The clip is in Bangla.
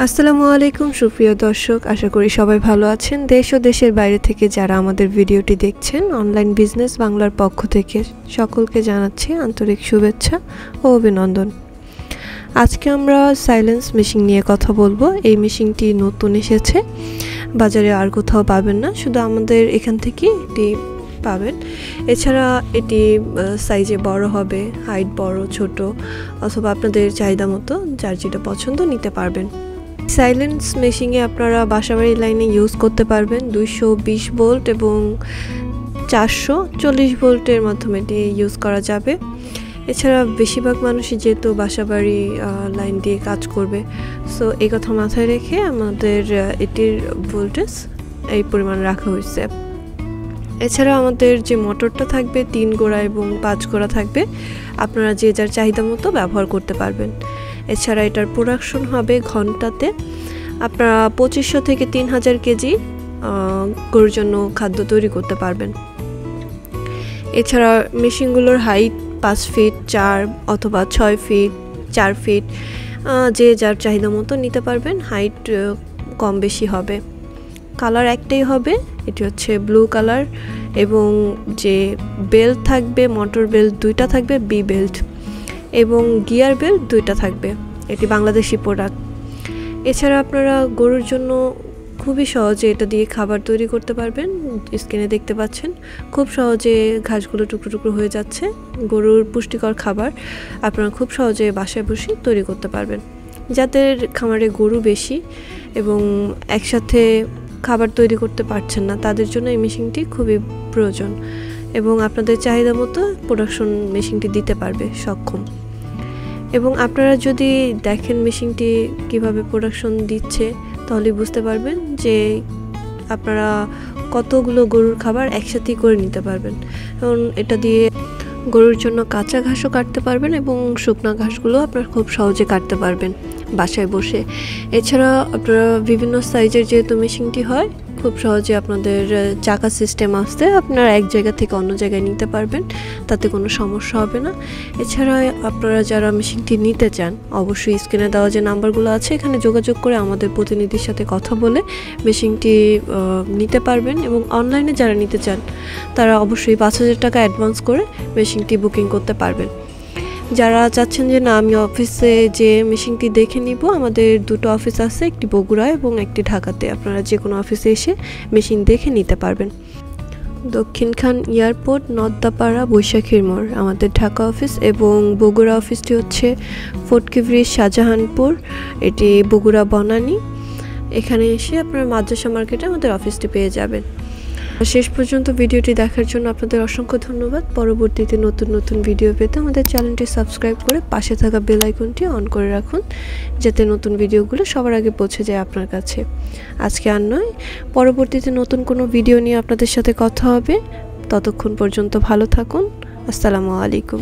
আসসালামু আলাইকুম সুপ্রিয় দর্শক, আশা করি সবাই ভালো আছেন। দেশ ও দেশের বাইরে থেকে যারা আমাদের ভিডিওটি দেখছেন, অনলাইন বিজনেস বাংলার পক্ষ থেকে সকলকে জানাচ্ছি আন্তরিক শুভেচ্ছা ও অভিনন্দন। আজকে আমরা সাইলেন্স মেশিন নিয়ে কথা বলবো। এই মেশিনটি নতুন এসেছে, বাজারে আর কোথাও পাবেন না, শুধু আমাদের এখান থেকে এটি পাবেন। এছাড়া এটি সাইজে বড় হবে, হাইট বড় ছোট অথবা আপনাদের চাহিদা মতো যার যেটা পছন্দ নিতে পারবেন। সাইলেন্স মেশিনে আপনারা বাসাবাড়ি লাইনে ইউজ করতে পারবেন। 220 ভোল্ট এবং 440 ভোল্টের মাধ্যমে এটি ইউজ করা যাবে। এছাড়া বেশিরভাগ মানুষই যেহেতু বাসাবাড়ি লাইন দিয়ে কাজ করবে, সো এই কথা মাথায় রেখে আমাদের এটির ভোল্টেজ এই পরিমাণ রাখা হয়েছে। এছাড়া আমাদের যে মোটরটা থাকবে 3 গোড়া এবং 5 গোড়া থাকবে, আপনারা যে যার চাহিদা মতো ব্যবহার করতে পারবেন। এছাড়া এটার প্রোডাকশন হবে ঘন্টাতে আপনারা 2500 থেকে 3000 কেজি গরুর জন্য খাদ্য তৈরি করতে পারবেন। এছাড়া মেশিনগুলোর হাইট 5 ফিট 4 অথবা 6 ফিট 4 ফিট, যে যার চাহিদা মতো নিতে পারবেন। হাইট কম বেশি হবে। কালার একটাই হবে, এটি হচ্ছে ব্লু কালার, এবং যে বেল্ট থাকবে, মোটর বেল্ট 2টা থাকবে, বি বেল্ট এবং গিয়ার বেল্ট 2টা থাকবে। এটি বাংলাদেশি প্রোডাক্ট। এছাড়া আপনারা গরুর জন্য খুবই সহজে এটা দিয়ে খাবার তৈরি করতে পারবেন। স্ক্রিনে দেখতে পাচ্ছেন খুব সহজে ঘাসগুলো টুকরো টুকরো হয়ে যাচ্ছে। গরুর পুষ্টিকর খাবার আপনারা খুব সহজে বাসায় বসে তৈরি করতে পারবেন। যাদের খামারে গরু বেশি এবং একসাথে খাবার তৈরি করতে পারছেন না, তাদের জন্য এই মেশিনটি খুবই প্রয়োজন এবং আপনাদের চাহিদা মতো প্রোডাকশন মেশিনটি দিতে পারবে সক্ষম। এবং আপনারা যদি দেখেন মেশিনটি কিভাবে প্রোডাকশন দিচ্ছে, তাহলে বুঝতে পারবেন যে আপনারা কতগুলো গরুর খাবার একসাথেই করে নিতে পারবেন। এবং এটা দিয়ে গরুর জন্য কাঁচা ঘাসও কাটতে পারবেন এবং শুকনো ঘাসগুলো আপনারা খুব সহজে কাটতে পারবেন বাসায় বসে। এছাড়া আপনারা বিভিন্ন সাইজের যেহেতু মেশিনটি হয়, খুব সহজে আপনাদের চাকা সিস্টেম আসতে আপনারা এক জায়গা থেকে অন্য জায়গায় নিতে পারবেন, তাতে কোনো সমস্যা হবে না। এছাড়া আপনারা যারা মেশিনটি নিতে চান, অবশ্যই স্ক্রিনে দেওয়া যে নাম্বারগুলো আছে এখানে যোগাযোগ করে আমাদের প্রতিনিধির সাথে কথা বলে মেশিনটি নিতে পারবেন। এবং অনলাইনে যারা নিতে চান তারা অবশ্যই 5000 টাকা অ্যাডভান্স করে মেশিনটি বুকিং করতে পারবেন। যারা চাচ্ছেন যে না আমি অফিসে যে মেশিনটি দেখে নিব, আমাদের 2টো অফিস আছে, একটি বগুড়া এবং একটি ঢাকাতে। আপনারা যে কোনো অফিসে এসে মেশিন দেখে নিতে পারবেন। দক্ষিণখান এয়ারপোর্ট, নর্দাপাড়া, বৈশাখীর মোড় আমাদের ঢাকা অফিস, এবং বগুড়া অফিসটি হচ্ছে ফটকিব্রিজ, শাহজাহানপুর, এটি বগুড়া বনানী। এখানে এসে আপনারা মাদ্রাসা মার্কেটে আমাদের অফিসটি পেয়ে যাবেন। শেষ পর্যন্ত ভিডিওটি দেখার জন্য আপনাদের অসংখ্য ধন্যবাদ। পরবর্তীতে নতুন নতুন ভিডিও পেতে আমাদের চ্যানেলটি সাবস্ক্রাইব করে পাশে থাকা বেল আইকনটি অন করে রাখুন, যাতে নতুন ভিডিওগুলো সবার আগে পৌঁছে যায় আপনার কাছে। আজকে আর নয়, পরবর্তীতে নতুন কোনো ভিডিও নিয়ে আপনাদের সাথে কথা হবে। ততক্ষণ পর্যন্ত ভালো থাকুন। আসসালামু আলাইকুম।